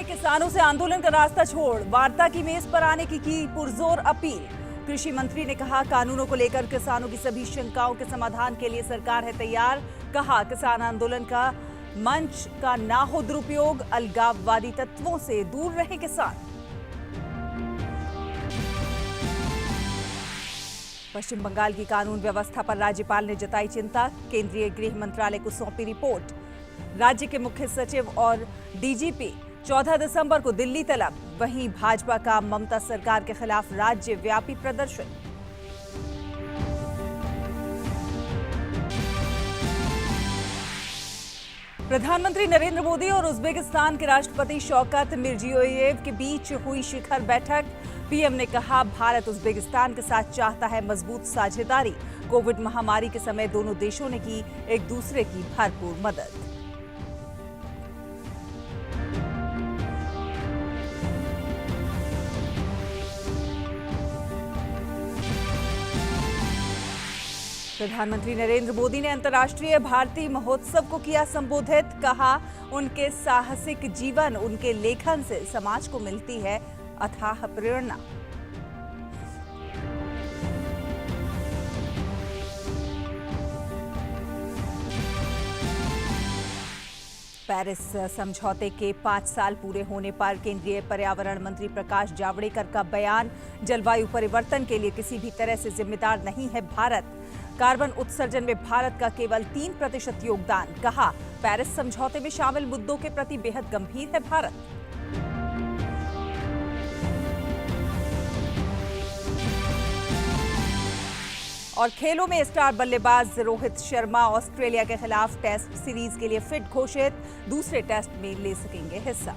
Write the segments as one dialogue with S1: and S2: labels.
S1: किसानों से आंदोलन का रास्ता छोड़ वार्ता की मेज पर आने की पुरजोर अपील। कृषि मंत्री ने कहा, कानूनों को लेकर किसानों की सभी शंकाओं के समाधान के लिए सरकार है तैयार। कहा, किसान आंदोलन का मंच का ना हो दुरुपयोग, अलगाववादी तत्वों से दूर रहे किसान। पश्चिम बंगाल की कानून व्यवस्था पर राज्यपाल ने जताई चिंता। केंद्रीय गृह मंत्रालय को सौंपी रिपोर्ट। राज्य के मुख्य सचिव और डीजीपी 14 दिसंबर को दिल्ली तलब। वहीं भाजपा का ममता सरकार के खिलाफ राज्यव्यापी प्रदर्शन। प्रधानमंत्री नरेंद्र मोदी और उज्बेकिस्तान के राष्ट्रपति शौकत मिर्जियोयेव के बीच हुई शिखर बैठक। पीएम ने कहा, भारत उज्बेकिस्तान के साथ चाहता है मजबूत साझेदारी। कोविड महामारी के समय दोनों देशों ने की एक दूसरे की भरपूर मदद। प्रधानमंत्री नरेंद्र मोदी ने अंतर्राष्ट्रीय भारतीय महोत्सव को किया संबोधित। कहा, उनके साहसिक जीवन, उनके लेखन से समाज को मिलती है अथाह प्रेरणा। पेरिस समझौते के 5 साल पूरे होने पर केंद्रीय पर्यावरण मंत्री प्रकाश जावड़ेकर का बयान। जलवायु परिवर्तन के लिए किसी भी तरह से जिम्मेदार नहीं है भारत। कार्बन उत्सर्जन में भारत का केवल 3% योगदान। कहा, पेरिस समझौते में शामिल मुद्दों के प्रति बेहद गंभीर है भारत। और खेलों में स्टार बल्लेबाज रोहित शर्मा ऑस्ट्रेलिया के खिलाफ टेस्ट सीरीज के लिए फिट घोषित। दूसरे टेस्ट में ले सकेंगे हिस्सा।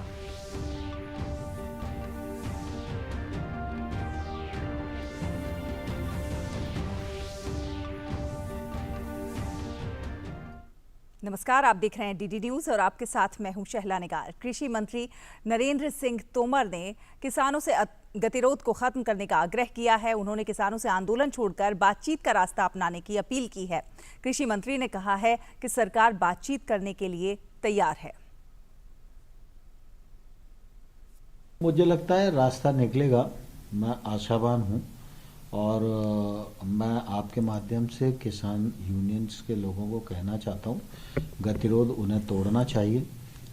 S1: नमस्कार, आप देख रहे हैं डीडी न्यूज और आपके साथ मैं हूं शहला निगार। कृषि मंत्री नरेंद्र सिंह तोमर ने किसानों से गतिरोध को खत्म करने का आग्रह किया है। उन्होंने किसानों से आंदोलन छोड़कर बातचीत का रास्ता अपनाने की अपील की है। कृषि मंत्री ने कहा है कि सरकार बातचीत करने के लिए तैयार है।
S2: मुझे लगता है रास्ता निकलेगा, मैं आशावान हूं और मैं आपके माध्यम से किसान यूनियंस के लोगों को कहना चाहता हूं, गतिरोध उन्हें तोड़ना चाहिए।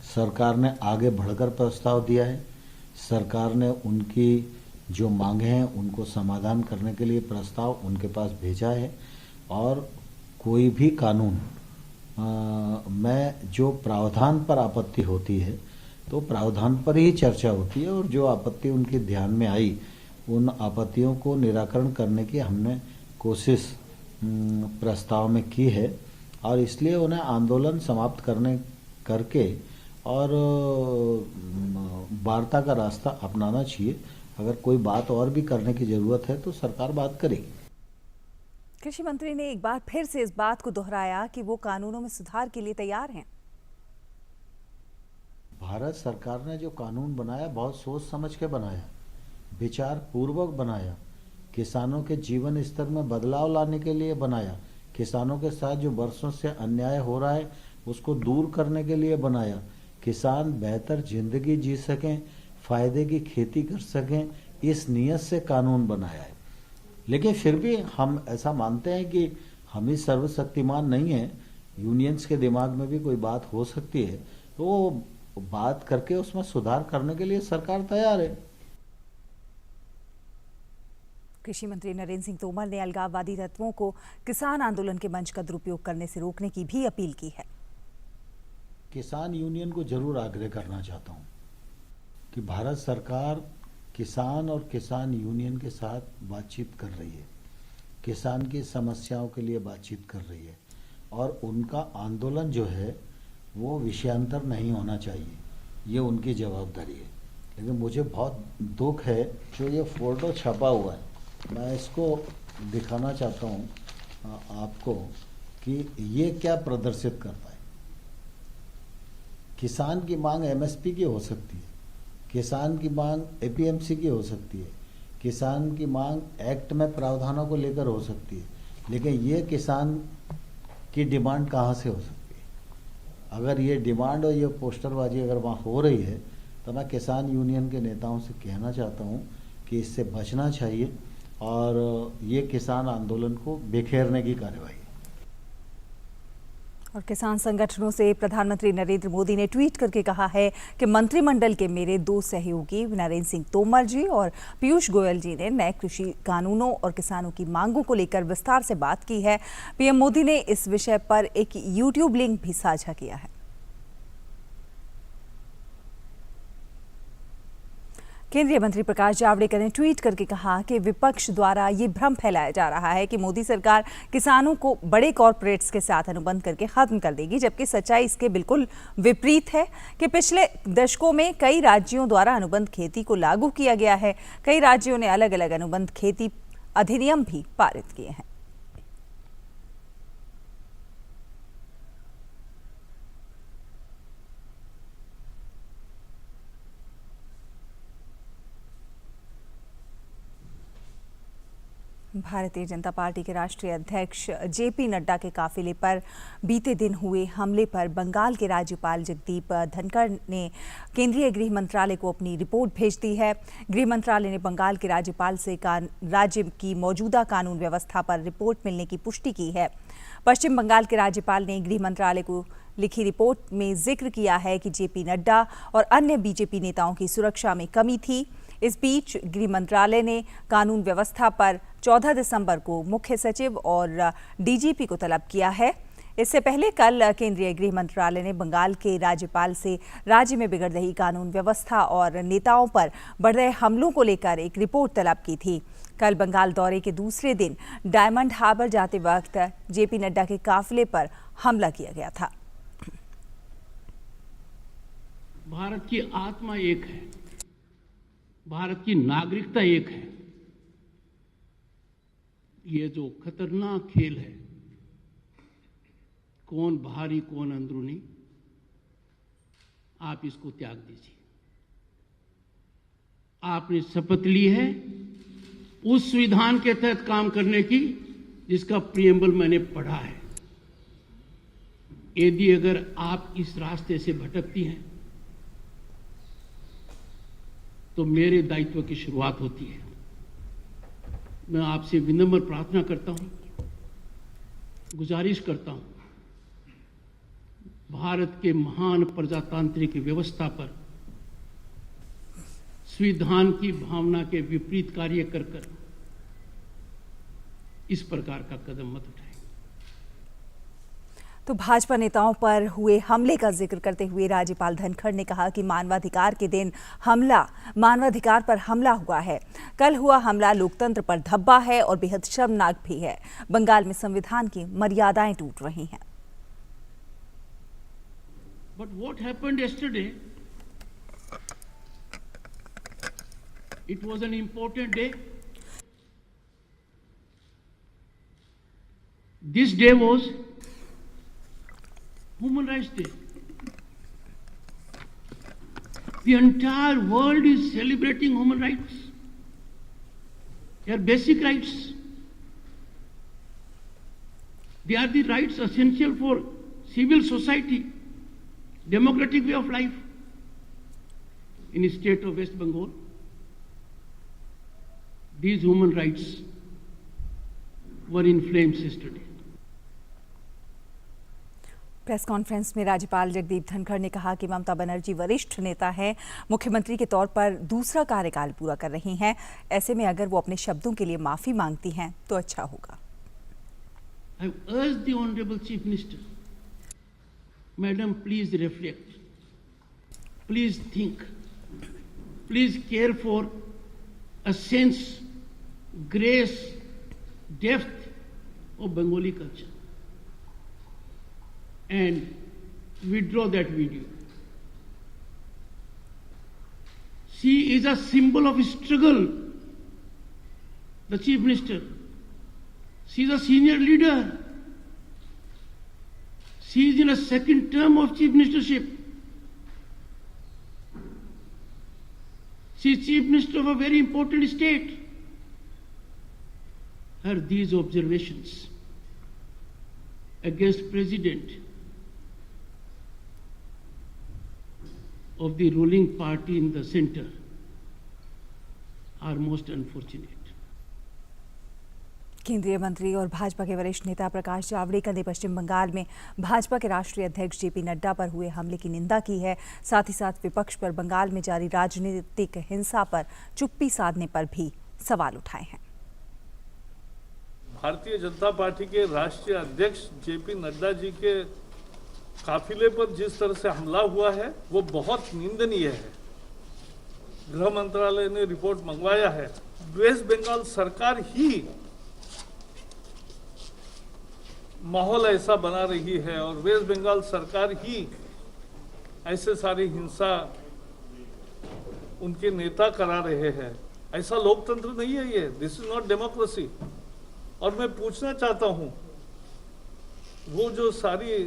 S2: सरकार ने आगे बढ़कर प्रस्ताव दिया है। सरकार ने उनकी जो मांगे हैं उनको समाधान करने के लिए प्रस्ताव उनके पास भेजा है। और कोई भी कानून में जो प्रावधान पर आपत्ति होती है तो प्रावधान पर ही चर्चा होती है, और जो आपत्ति उनके ध्यान में आई उन आपत्तियों को निराकरण करने की हमने कोशिश प्रस्ताव में की है। और इसलिए उन्हें आंदोलन समाप्त करके और वार्ता का रास्ता अपनाना चाहिए। अगर कोई बात और भी करने की जरूरत है तो सरकार बात करेगी।
S1: कृषि मंत्री ने एक बार फिर से इस बात को दोहराया कि वो कानूनों में सुधार के लिए तैयार हैं।
S2: भारत सरकार ने जो कानून बनाया बहुत सोच समझ के बनाया, विचार पूर्वक बनाया, किसानों के जीवन स्तर में बदलाव लाने के लिए बनाया, किसानों के साथ जो वर्षों से अन्याय हो रहा है उसको दूर करने के लिए बनाया, किसान बेहतर जिंदगी जी सकें, फायदे की खेती कर सकें, इस नियत से कानून बनाया है। लेकिन फिर भी हम ऐसा मानते हैं कि हम ही सर्वशक्तिमान नहीं है। यूनियंस के दिमाग में भी कोई बात हो सकती है, तो बात करके उसमें सुधार करने के लिए सरकार तैयार है।
S1: कृषि मंत्री नरेंद्र सिंह तोमर ने अलगाववादी तत्वों को किसान आंदोलन के मंच का दुरुपयोग करने से रोकने की भी अपील की है।
S2: किसान यूनियन को जरूर आग्रह करना चाहता हूं कि भारत सरकार किसान और किसान यूनियन के साथ बातचीत कर रही है, किसान की समस्याओं के लिए बातचीत कर रही है, और उनका आंदोलन जो है वो विषयांतर नहीं होना चाहिए, ये उनकी जवाबदारी है। लेकिन मुझे बहुत दुख है जो ये फोटो छपा हुआ है, मैं इसको दिखाना चाहता हूँ आपको कि ये क्या प्रदर्शित करता है। किसान की मांग एमएसपी की हो सकती है, किसान की मांग एपीएमसी की हो सकती है, किसान की मांग एक्ट में प्रावधानों को लेकर हो सकती है, लेकिन ये किसान की डिमांड कहाँ से हो सकती है? अगर ये डिमांड और ये पोस्टरबाजी अगर वहाँ हो रही है तो मैं किसान यूनियन के नेताओं से कहना चाहता हूँ कि इससे बचना चाहिए और ये किसान आंदोलन को बिखेरने की कार्रवाई है।
S1: और किसान संगठनों से प्रधानमंत्री नरेंद्र मोदी ने ट्वीट करके कहा है कि मंत्रिमंडल के मेरे 2 सहयोगी नरेंद्र सिंह तोमर जी और पीयूष गोयल जी ने नए कृषि कानूनों और किसानों की मांगों को लेकर विस्तार से बात की है। पीएम मोदी ने इस विषय पर एक यूट्यूब लिंक भी साझा किया है। केंद्रीय मंत्री प्रकाश जावड़ेकर ने ट्वीट करके कहा कि विपक्ष द्वारा ये भ्रम फैलाया जा रहा है कि मोदी सरकार किसानों को बड़े कॉरपोरेट्स के साथ अनुबंध करके खत्म कर देगी, जबकि सच्चाई इसके बिल्कुल विपरीत है कि पिछले दशकों में कई राज्यों द्वारा अनुबंध खेती को लागू किया गया है। कई राज्यों ने अलग अलग अनुबंध खेती अधिनियम भी पारित किए हैं। भारतीय जनता पार्टी के राष्ट्रीय अध्यक्ष जेपी नड्डा के काफिले पर बीते दिन हुए हमले पर बंगाल के राज्यपाल जगदीप धनखड़ ने केंद्रीय गृह मंत्रालय को अपनी रिपोर्ट भेज दी है। गृह मंत्रालय ने बंगाल के राज्यपाल से राज्य की मौजूदा कानून व्यवस्था पर रिपोर्ट मिलने की पुष्टि की है। पश्चिम बंगाल के राज्यपाल ने गृह मंत्रालय को लिखी रिपोर्ट में जिक्र किया है कि जेपी नड्डा और अन्य बीजेपी नेताओं की सुरक्षा में कमी थी। इस बीच गृह मंत्रालय ने कानून व्यवस्था पर 14 दिसंबर को मुख्य सचिव और डीजीपी को तलब किया है। इससे पहले कल केंद्रीय गृह मंत्रालय ने बंगाल के राज्यपाल से राज्य में बिगड़ रही कानून व्यवस्था और नेताओं पर बढ़ रहे हमलों को लेकर एक रिपोर्ट तलब की थी। कल बंगाल दौरे के दूसरे दिन डायमंड हार्बर जाते वक्त जेपी नड्डा के काफिले पर हमला किया गया था।
S3: भारत की आत्मा एक है, भारत की नागरिकता एक है। ये जो खतरनाक खेल है, कौन बाहरी कौन अंदरूनी, आप इसको त्याग दीजिए। आपने शपथ ली है उस संविधान के तहत काम करने की जिसका प्रियम्बल मैंने पढ़ा है। यदि अगर आप इस रास्ते से भटकती हैं तो मेरे दायित्व की शुरुआत होती है। मैं आपसे विनम्र प्रार्थना करता हूं, गुजारिश करता हूं, भारत के महान प्रजातांत्रिक व्यवस्था पर संविधान की भावना के विपरीत कार्य कर इस प्रकार का कदम मत उठाएं।
S1: तो भाजपा नेताओं पर हुए हमले का जिक्र करते हुए राज्यपाल धनखड़ ने कहा कि मानवाधिकार के दिन मानवाधिकार पर हमला हुआ है। कल हुआ हमला लोकतंत्र पर धब्बा है और बेहद शर्मनाक भी है। बंगाल में संविधान की मर्यादाएं टूट रही हैं।
S3: But what happened yesterday? It was an important day. This day was Human Rights Day. The entire world is celebrating human rights. They are basic rights. They are the rights essential for civil society, democratic way of life. In the state of West Bengal, these human rights were in flames yesterday.
S1: Press conference में राज्यपाल जगदीप धनखड़ ने कहा कि ममता बनर्जी वरिष्ठ नेता हैं, मुख्यमंत्री के तौर पर दूसरा कार्यकाल पूरा कर रही हैं। ऐसे में अगर वो अपने शब्दों के लिए माफी मांगती हैं तो अच्छा होगा।
S3: I urge the Honorable Chief Minister, Madam, please reflect, please think, please care for a sense, grace, depth of Bengali culture, and withdraw that video. She is a symbol of struggle, the Chief Minister. She is a senior leader. She is in a second term of Chief Ministership. She is Chief Minister of a very important state. Her these observations against President of the ruling party in the center are most unfortunate.
S1: केंद्रीय मंत्री और भाजपा के वरिष्ठ नेता प्रकाश जावड़ेकर ने पश्चिम बंगाल में भाजपा के राष्ट्रीय अध्यक्ष जेपी नड्डा पर हुए हमले की निंदा की है। साथ ही साथ विपक्ष पर बंगाल में जारी राजनीतिक हिंसा पर चुप्पी साधने पर भी सवाल उठाए हैं।
S4: भारतीय जनता पार्टी के राष्ट्रीय अध्यक्ष जेपी नड्डा जी के काफिले पर जिस तरह से हमला हुआ है वो बहुत निंदनीय है। गृह मंत्रालय ने रिपोर्ट मंगवाया है। वेस्ट बंगाल सरकार ही माहौल ऐसा बना रही है और वेस्ट बंगाल सरकार ही ऐसे सारी हिंसा उनके नेता करा रहे हैं। ऐसा लोकतंत्र नहीं है ये। This is not democracy. और मैं पूछना चाहता हूं, वो जो सारी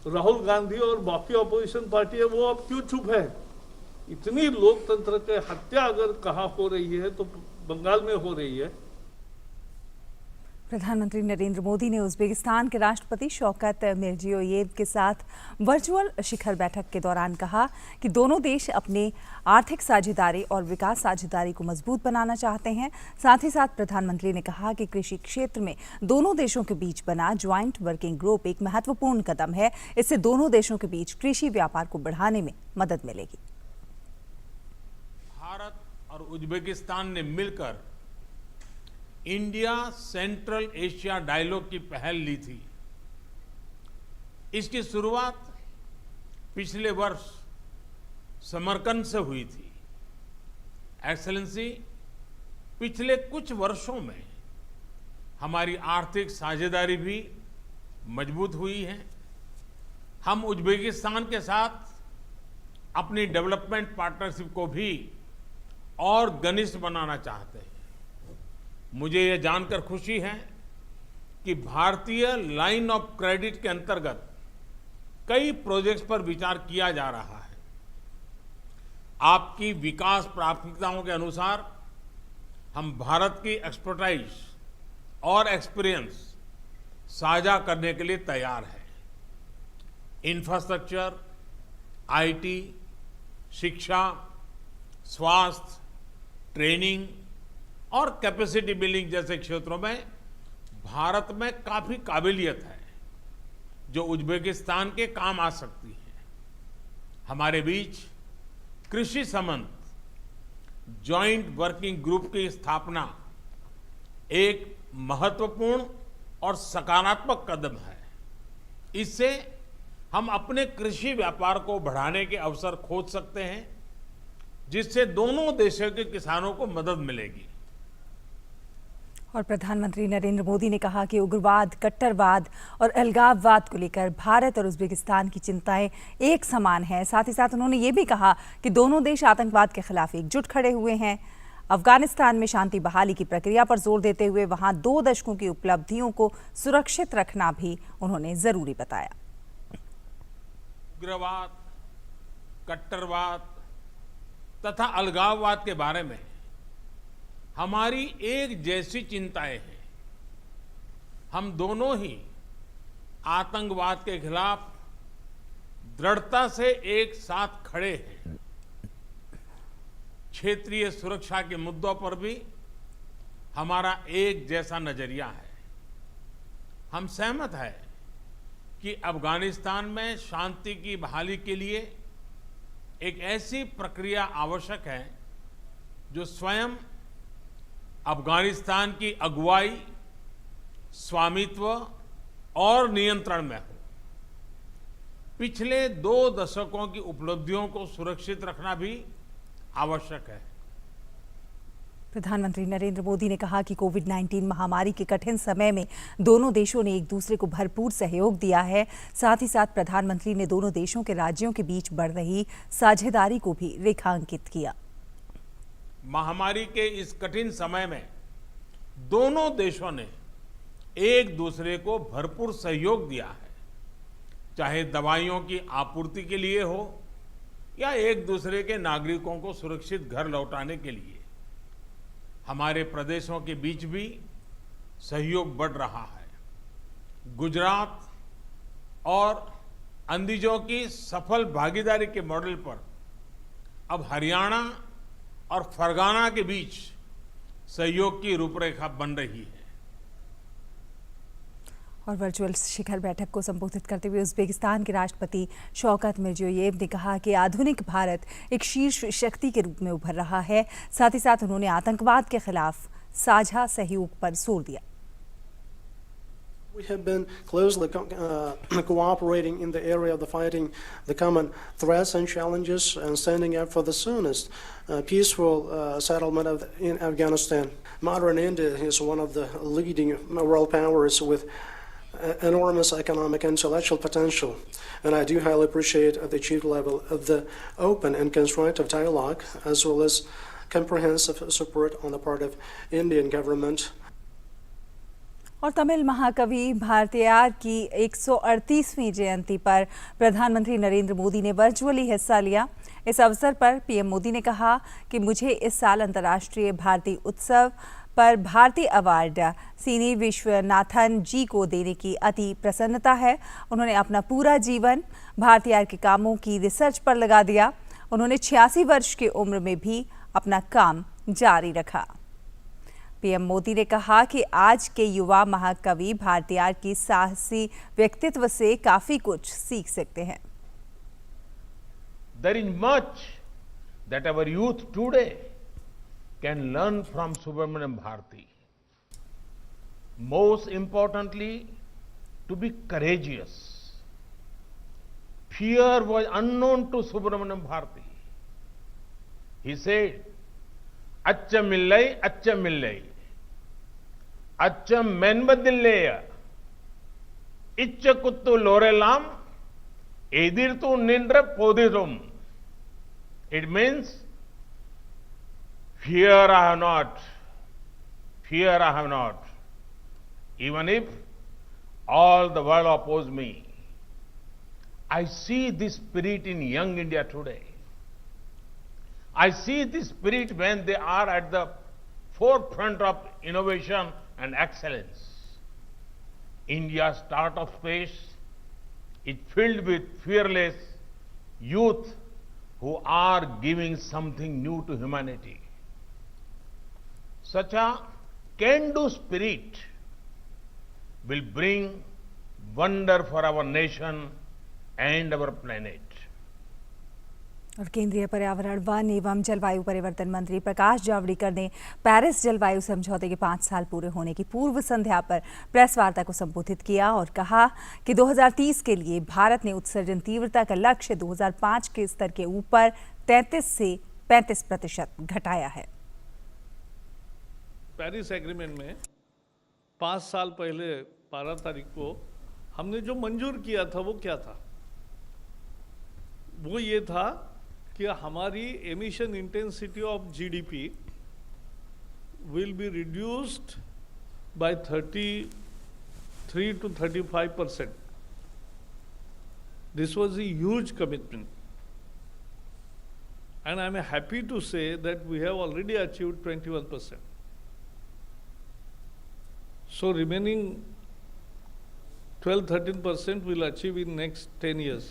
S4: राहुल गांधी और बाकी ऑपोजिशन पार्टी है वो अब क्यों चुप है? इतनी लोकतंत्र के हत्या अगर कहाँ हो रही है तो बंगाल में हो रही है।
S1: प्रधानमंत्री नरेंद्र मोदी ने उज्बेकिस्तान के राष्ट्रपति शौकत मिर्जियोयेव के साथ वर्चुअल शिखर बैठक के दौरान कहा कि दोनों देश अपने आर्थिक साझेदारी और विकास साझेदारी को मजबूत बनाना चाहते हैं। साथ ही साथ प्रधानमंत्री ने कहा कि कृषि क्षेत्र में दोनों देशों के बीच बना ज्वाइंट वर्किंग ग्रुप एक महत्वपूर्ण कदम है। इससे दोनों देशों के बीच कृषि व्यापार को बढ़ाने में मदद मिलेगी।
S5: भारत और उज्बेकिस्तान ने मिलकर इंडिया सेंट्रल एशिया डायलॉग की पहल ली थी। इसकी शुरुआत पिछले वर्ष समरकंद से हुई थी। एक्सेलेंसी, पिछले कुछ वर्षों में हमारी आर्थिक साझेदारी भी मजबूत हुई है। हम उज्बेकिस्तान के साथ अपनी डेवलपमेंट पार्टनरशिप को भी और घनिष्ठ बनाना चाहते हैं। मुझे यह जानकर खुशी है कि भारतीय लाइन ऑफ क्रेडिट के अंतर्गत कई प्रोजेक्ट्स पर विचार किया जा रहा है। आपकी विकास प्राथमिकताओं के अनुसार हम भारत की एक्सपर्टाइज और एक्सपीरियंस साझा करने के लिए तैयार हैं। इंफ्रास्ट्रक्चर, आईटी, शिक्षा, स्वास्थ्य, ट्रेनिंग और कैपेसिटी बिल्डिंग जैसे क्षेत्रों में भारत में काफी काबिलियत है जो उज्बेकिस्तान के काम आ सकती है। हमारे बीच कृषि संबंध जॉइंट वर्किंग ग्रुप की स्थापना एक महत्वपूर्ण और सकारात्मक कदम है। इससे हम अपने कृषि व्यापार को बढ़ाने के अवसर खोज सकते हैं, जिससे दोनों देशों के किसानों को मदद मिलेगी।
S1: और प्रधानमंत्री नरेंद्र मोदी ने कहा कि उग्रवाद, कट्टरवाद और अलगाववाद को लेकर भारत और उज्बेकिस्तान की चिंताएं एक समान हैं। साथ ही साथ उन्होंने ये भी कहा कि दोनों देश आतंकवाद के खिलाफ एकजुट खड़े हुए हैं। अफगानिस्तान में शांति बहाली की प्रक्रिया पर जोर देते हुए वहां 2 दशकों की उपलब्धियों को सुरक्षित रखना भी उन्होंने जरूरी बताया।
S5: उग्रवाद, कट्टरवाद तथा अलगाववाद के बारे में हमारी एक जैसी चिंताएं हैं। हम दोनों ही आतंकवाद के खिलाफ दृढ़ता से एक साथ खड़े हैं। क्षेत्रीय सुरक्षा के मुद्दों पर भी हमारा एक जैसा नजरिया है। हम सहमत हैं कि अफगानिस्तान में शांति की बहाली के लिए एक ऐसी प्रक्रिया आवश्यक है जो स्वयं अफगानिस्तान की अगुवाई, स्वामित्व और नियंत्रण में हो। पिछले 2 दशकों की उपलब्धियों को सुरक्षित रखना भी आवश्यक है।
S1: प्रधानमंत्री नरेंद्र मोदी ने कहा कि कोविड-19 महामारी के कठिन समय में दोनों देशों ने एक दूसरे को भरपूर सहयोग दिया है। साथ ही साथ प्रधानमंत्री ने दोनों देशों के राज्यों के बीच बढ़ रही साझेदारी को भी रेखांकित किया।
S5: महामारी के इस कठिन समय में दोनों देशों ने एक दूसरे को भरपूर सहयोग दिया है, चाहे दवाइयों की आपूर्ति के लिए हो या एक दूसरे के नागरिकों को सुरक्षित घर लौटाने के लिए। हमारे प्रदेशों के बीच भी सहयोग बढ़ रहा है। गुजरात और अंदिजों की सफल भागीदारी के मॉडल पर अब हरियाणा और फरगाना के बीच सहयोग की रूपरेखा बन रही है।
S1: और वर्चुअल शिखर बैठक को संबोधित करते हुए उज्बेकिस्तान के राष्ट्रपति शौकत मिर्जियोयेव ने कहा कि आधुनिक भारत एक शीर्ष शक्ति के रूप में उभर रहा है। साथ ही साथ उन्होंने आतंकवाद के खिलाफ साझा सहयोग पर जोर दिया।
S6: We have been closely cooperating in the area of the fighting the common threats and challenges and standing up for the soonest peaceful settlement in Afghanistan. Modern India is one of the leading world powers with enormous economic and intellectual potential, and I do highly appreciate the achieved level of the open and constructive dialogue as well as comprehensive support on the part of Indian government.
S1: और तमिल महाकवि भारतियार की 138वीं जयंती पर प्रधानमंत्री नरेंद्र मोदी ने virtually हिस्सा लिया। इस अवसर पर पीएम मोदी ने कहा कि मुझे इस साल अंतर्राष्ट्रीय भारती उत्सव पर भारती अवार्ड सीनी विश्वनाथन जी को देने की अति प्रसन्नता है। उन्होंने अपना पूरा जीवन भारतियार के कामों की रिसर्च पर लगा दिया। उन्होंने 86 वर्ष की उम्र में भी अपना काम जारी रखा। पीएम मोदी ने कहा कि आज के युवा महाकवि भारतियार की साहसी व्यक्तित्व से काफी कुछ सीख सकते हैं।
S5: There is much that our youth today can learn from Subramaniam Bharati. Most importantly, to be courageous. Fear was unknown to Subramaniam Bharati. He said, "Achcha millai, achcha menbadilleya, iccha kuttu lorelam, edirtu nindra podirum." It means, fear I have not, even if all the world oppose me. I see this spirit in young India today. I see this spirit when they are at the forefront of innovation and excellence. India's startup space is filled with fearless youth who are giving something new to humanity. Such a can-do spirit will bring wonder for our nation and our planet.
S1: और केंद्रीय पर्यावरण one एवं जलवायु परिवर्तन मंत्री प्रकाश जावड़ेकर ने Paris जलवायु समझौते के 5 साल पूरे होने की पूर्व संध्या पर प्रेस वार्ता को संबोधित किया और कहा कि 2030 के लिए भारत ने उत्सर्जन तीव्रता का लक्ष्य 2005 के स्तर के ऊपर 33 से 35% घटाया है।
S4: पेरिस एग्रीमेंट में 5 साल पहले 12 तारीख को हमने जो मंजूर किया था वो क्या था? वो ये था कि हमारी emission intensity of GDP will be reduced by 33 to 35%. This was a huge commitment, and I am happy to say that we have already achieved 21%. So remaining 12-13% we'll achieve in next 10 years.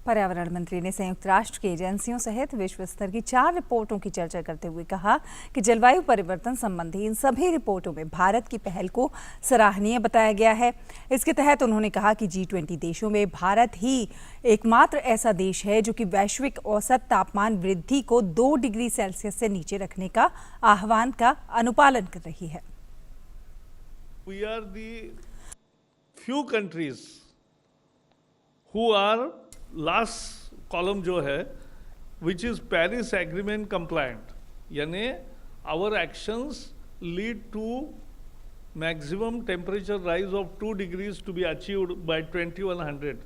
S1: पर्यावरण मंत्री ने संयुक्त राष्ट्र की एजेंसियों सहित विश्व स्तर की 4 रिपोर्टों की चर्चा करते हुए कहा कि जलवायु परिवर्तन संबंधी इन सभी रिपोर्टों में भारत की पहल को सराहनीय बताया गया है। इसके तहत उन्होंने कहा कि G20 देशों में भारत ही एकमात्र ऐसा देश है जो कि वैश्विक औसत तापमान वृद्धि को 2 डिग्री सेल्सियस से नीचे रखने का आह्वान का अनुपालन कर रही है।
S4: We are the few countries who are last column जो है which is Paris agreement compliant, यानी our actions lead to maximum temperature rise of 2 degrees to be achieved by 2100.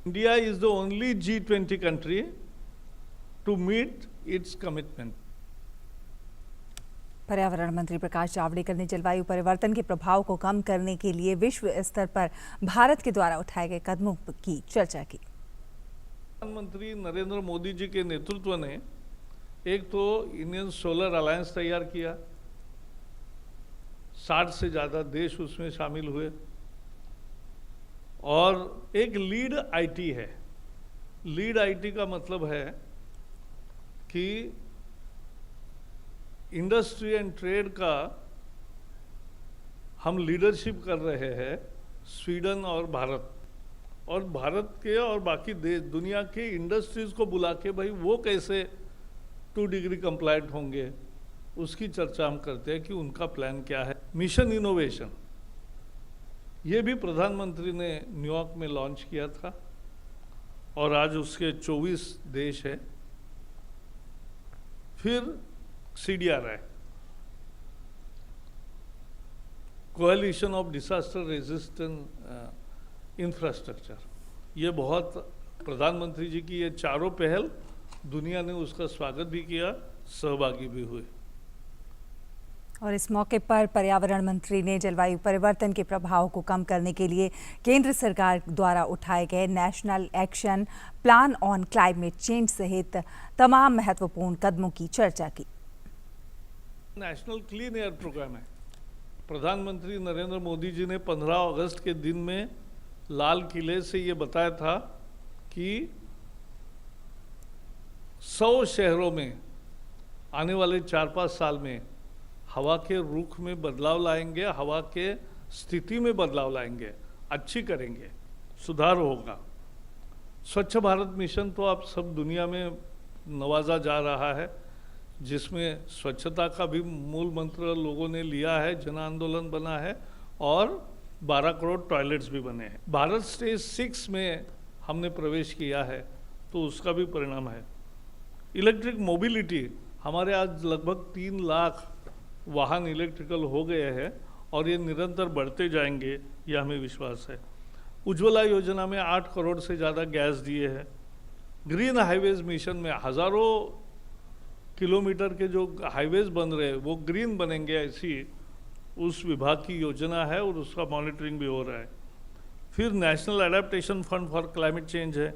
S4: India is the only G20 country to meet its commitment.
S1: पर्यावरण मंत्री प्रकाश जावड़ेकर ने जलवायु परिवर्तन के प्रभाव को कम करने के लिए विश्व स्तर पर भारत के द्वारा उठाए गए कदमों की चर्चा की।
S4: प्रधानमंत्री नरेंद्र मोदी जी के नेतृत्व ने एक तो इंडियन सोलर अलायंस तैयार किया, 60 से ज़्यादा देश उसमें शामिल हुए। और एक लीड आईटी है। लीड आईटी का मतलब है कि इंडस्ट्री एंड ट्रेड का हम लीडरशिप कर रहे हैं स्वीडन और भारत, और भारत के और बाकी देश दुनिया के इंडस्ट्रीज को बुला के भाई वो कैसे 2 डिग्री कंप्लाइंट होंगे, उसकी चर्चा हम करते हैं कि उनका प्लान क्या है। मिशन इनोवेशन ये भी प्रधानमंत्री ने न्यूयॉर्क में लॉन्च किया था और आज उसके 24 देश है। फिर CDRI coalition of disaster resistant infrastructure, ये बहुत प्रधानमंत्री जी की ये चारों पहल दुनिया ने उसका स्वागत भी किया, सहभागी भी हुए।
S1: और इस मौके पर पर्यावरण मंत्री ने जलवायु परिवर्तन के प्रभाव को कम करने के लिए केंद्र सरकार द्वारा उठाए गए national action plan on climate change सहित तमाम महत्वपूर्ण कदमों की चर्चा की।
S4: नेशनल क्लीन एयर प्रोग्राम है। प्रधानमंत्री नरेंद्र मोदी जी ने 15 अगस्त के दिन में लाल किले से ये बताया था कि 100 शहरों में आने वाले 4-5 साल में हवा के रुख में बदलाव लाएंगे, हवा के स्थिति में बदलाव लाएंगे, अच्छी करेंगे, सुधार होगा। स्वच्छ भारत मिशन तो आप सब दुनिया में नवाजा जा रहा है, जिसमें स्वच्छता का भी मूल मंत्र लोगों ने लिया है, जन आंदोलन बना है और 12 करोड़ टॉयलेट्स भी बने हैं। भारत स्टेज 6 में हमने प्रवेश किया है, तो उसका भी परिणाम है। इलेक्ट्रिक मोबिलिटी, हमारे आज लगभग 3 लाख वाहन इलेक्ट्रिकल हो गए हैं और ये निरंतर बढ़ते जाएंगे, ये हमें विश्वास है। उज्ज्वला योजना में 8 करोड़ से ज़्यादा गैस दिए हैं। ग्रीन हाईवेज मिशन में हज़ारों किलोमीटर के जो हाईवेज बन रहे हैं वो ग्रीन बनेंगे, ऐसी उस विभाग की योजना है और उसका मॉनिटरिंग भी हो रहा है। फिर national adaptation fund for climate change है।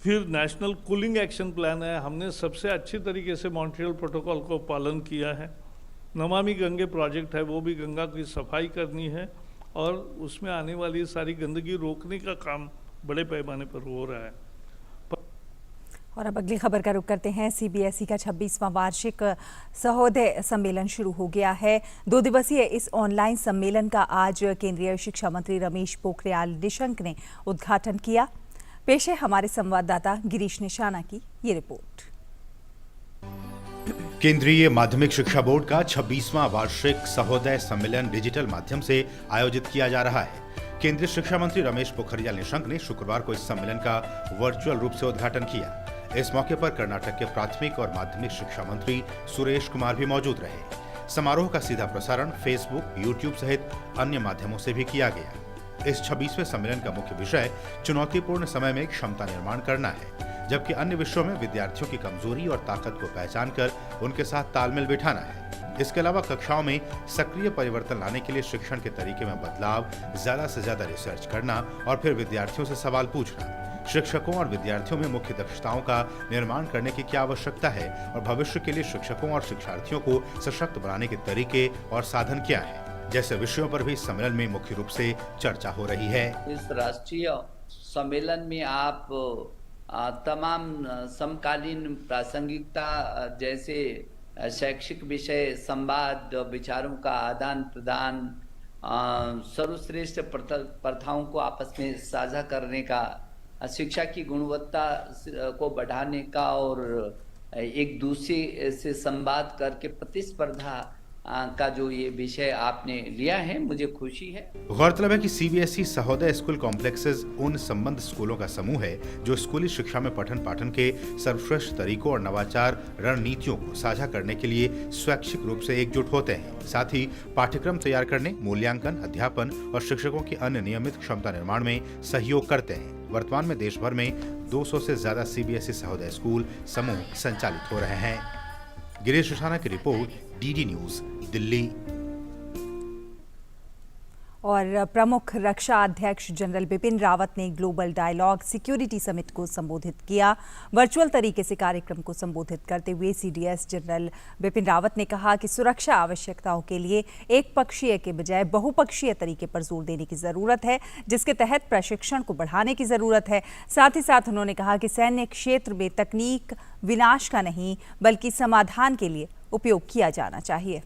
S4: फिर नेशनल कूलिंग एक्शन प्लान है। हमने सबसे अच्छी तरीके से मॉन्ट्रियल प्रोटोकॉल को पालन किया है। नमामि गंगे प्रोजेक्ट है, वो भी गंगा की सफाई करनी है और उसमें आने वाली सारी गंदगी रोकने का काम बड़े पैमाने पर हो रहा है।
S1: और अब अगली खबर का रुख करते हैं। CBSE का 26वां वार्षिक सहोदय सम्मेलन शुरू हो गया है। 2 दिवसीय इस ऑनलाइन सम्मेलन का आज केंद्रीय शिक्षा मंत्री रमेश पोखरियाल निशंक ने उद्घाटन किया। पेश है हमारे संवाददाता गिरीश निशाना की ये रिपोर्ट।
S7: केंद्रीय माध्यमिक शिक्षा बोर्ड का 26वां वार्षिक सहोदय सम्मेलन डिजिटल माध्यम से आयोजित किया जा रहा है। केंद्रीय शिक्षा मंत्री रमेश पोखरियाल निशंक ने शुक्रवार को इस सम्मेलन का वर्चुअल रूप से उद्घाटन किया। इस मौके पर कर्नाटक के प्राथमिक और माध्यमिक शिक्षा मंत्री सुरेश कुमार भी मौजूद रहे। समारोह का सीधा प्रसारण फेसबुक, यूट्यूब सहित अन्य माध्यमों से भी किया गया। इस 26वें सम्मेलन का मुख्य विषय चुनौतीपूर्ण समय में क्षमता निर्माण करना है, जबकि अन्य विषयों में विद्यार्थियों की कमजोरी और ताकत को पहचान कर उनके साथ तालमेल बिठाना है। इसके अलावा कक्षाओं में सक्रिय परिवर्तन लाने के लिए शिक्षण के तरीके में बदलाव, ज्यादा से ज्यादा रिसर्च करना और फिर विद्यार्थियों से सवाल पूछना, शिक्षकों और विद्यार्थियों में मुख्य दक्षताओं का निर्माण करने की क्या आवश्यकता है और भविष्य के लिए शिक्षकों और शिक्षार्थियों को सशक्त बनाने के तरीके और साधन क्या है, जैसे विषयों पर भी इस सम्मेलन में मुख्य रूप से चर्चा हो रही है।
S8: इस राष्ट्रीय सम्मेलन में आप तमाम समकालीन प्रासंगिकता जैसे शैक्षिक विषय, संवाद, विचारों का आदान प्रदान, सर्वश्रेष्ठ प्रथाओं को आपस में साझा करने का, शिक्षा की गुणवत्ता को बढ़ाने का और एक दूसरे से संवाद करके प्रतिस्पर्धा का जो ये विषय आपने लिया है, मुझे खुशी है।
S7: गौरतलब है कि CBSE सहोदय स्कूल कॉम्प्लेक्सेस उन संबद्ध स्कूलों का समूह है जो स्कूली शिक्षा में पठन पाठन के सर्वश्रेष्ठ तरीकों और नवाचार रणनीतियों को साझा करने के लिए स्वैच्छिक रूप से एकजुट होते हैं। साथ ही पाठ्यक्रम तैयार करने, मूल्यांकन, अध्यापन और शिक्षकों की अन्य नियमित क्षमता निर्माण में सहयोग करते हैं। वर्तमान में देश भर में 200 से ज्यादा CBSE सहोदय स्कूल समूह संचालित हो रहे हैं। गिरीश निशाना की रिपोर्ट, DD न्यूज, दिल्ली।
S1: और प्रमुख रक्षा अध्यक्ष जनरल बिपिन रावत ने ग्लोबल डायलॉग सिक्योरिटी समिट को संबोधित किया। वर्चुअल तरीके से कार्यक्रम को संबोधित करते हुए सीडीएस जनरल बिपिन रावत ने कहा कि सुरक्षा आवश्यकताओं के लिए एक पक्षीय के बजाय बहुपक्षीय तरीके पर जोर देने की जरूरत है, जिसके तहत प्रशिक्षण को बढ़ाने की जरूरत है। साथ ही साथ उन्होंने कहा कि सैन्य क्षेत्र में तकनीक विनाश का नहीं बल्कि समाधान के लिए उपयोग किया जाना चाहिए।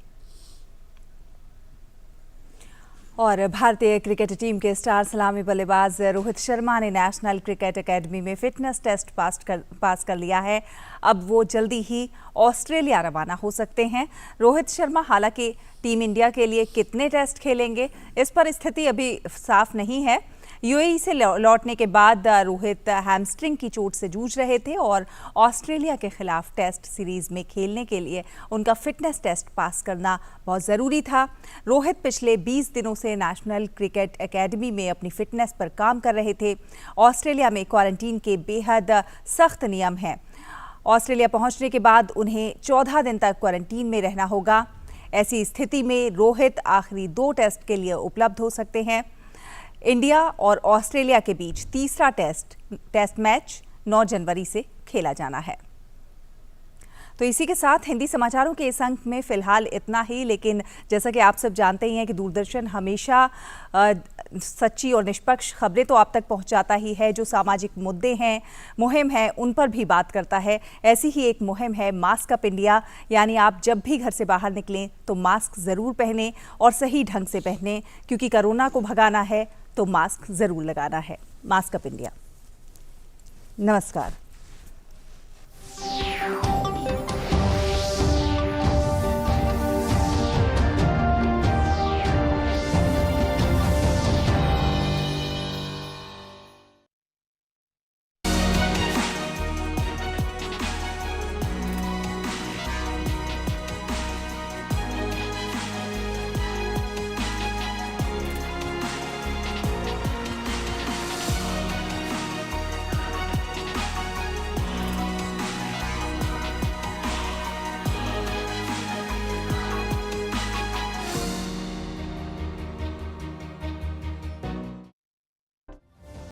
S1: और भारतीय क्रिकेट टीम के स्टार सलामी बल्लेबाज रोहित शर्मा ने नेशनल क्रिकेट एकेडमी में फिटनेस टेस्ट पास कर लिया है। अब वो जल्दी ही ऑस्ट्रेलिया रवाना हो सकते हैं। रोहित शर्मा हालांकि टीम इंडिया के लिए कितने टेस्ट खेलेंगे, इस पर स्थिति अभी साफ नहीं है। यूएई से लौटने के बाद रोहित हैमस्ट्रिंग की चोट से जूझ रहे थे और ऑस्ट्रेलिया के खिलाफ टेस्ट सीरीज में खेलने के लिए उनका फिटनेस टेस्ट पास करना बहुत ज़रूरी था। रोहित पिछले 20 दिनों से नेशनल क्रिकेट एकेडमी में अपनी फिटनेस पर काम कर रहे थे। ऑस्ट्रेलिया में क्वारंटीन के बेहद सख्त नियम हैं। ऑस्ट्रेलिया पहुंचने के बाद उन्हें 14 दिन तक क्वारंटीन में रहना होगा। ऐसी स्थिति में रोहित आखिरी 2 टेस्ट के लिए उपलब्ध हो सकते हैं। इंडिया और ऑस्ट्रेलिया के बीच तीसरा टेस्ट मैच 9 जनवरी से खेला जाना है। तो इसी के साथ हिंदी समाचारों के इस अंक में फिलहाल इतना ही, लेकिन जैसा कि आप सब जानते ही हैं कि दूरदर्शन हमेशा सच्ची और निष्पक्ष खबरें तो आप तक पहुंचाता ही है। जो सामाजिक मुद्दे हैं, मुहिम है, उन पर भी बात करता है। ऐसी ही एक मुहिम है मास्क अप इंडिया, यानी आप जब भी घर से बाहर निकलें तो मास्क ज़रूर पहनें और सही ढंग से पहनें, क्योंकि कोरोना को भगाना है तो मास्क ज़रूर लगाना है। Mask up India. नमस्कार।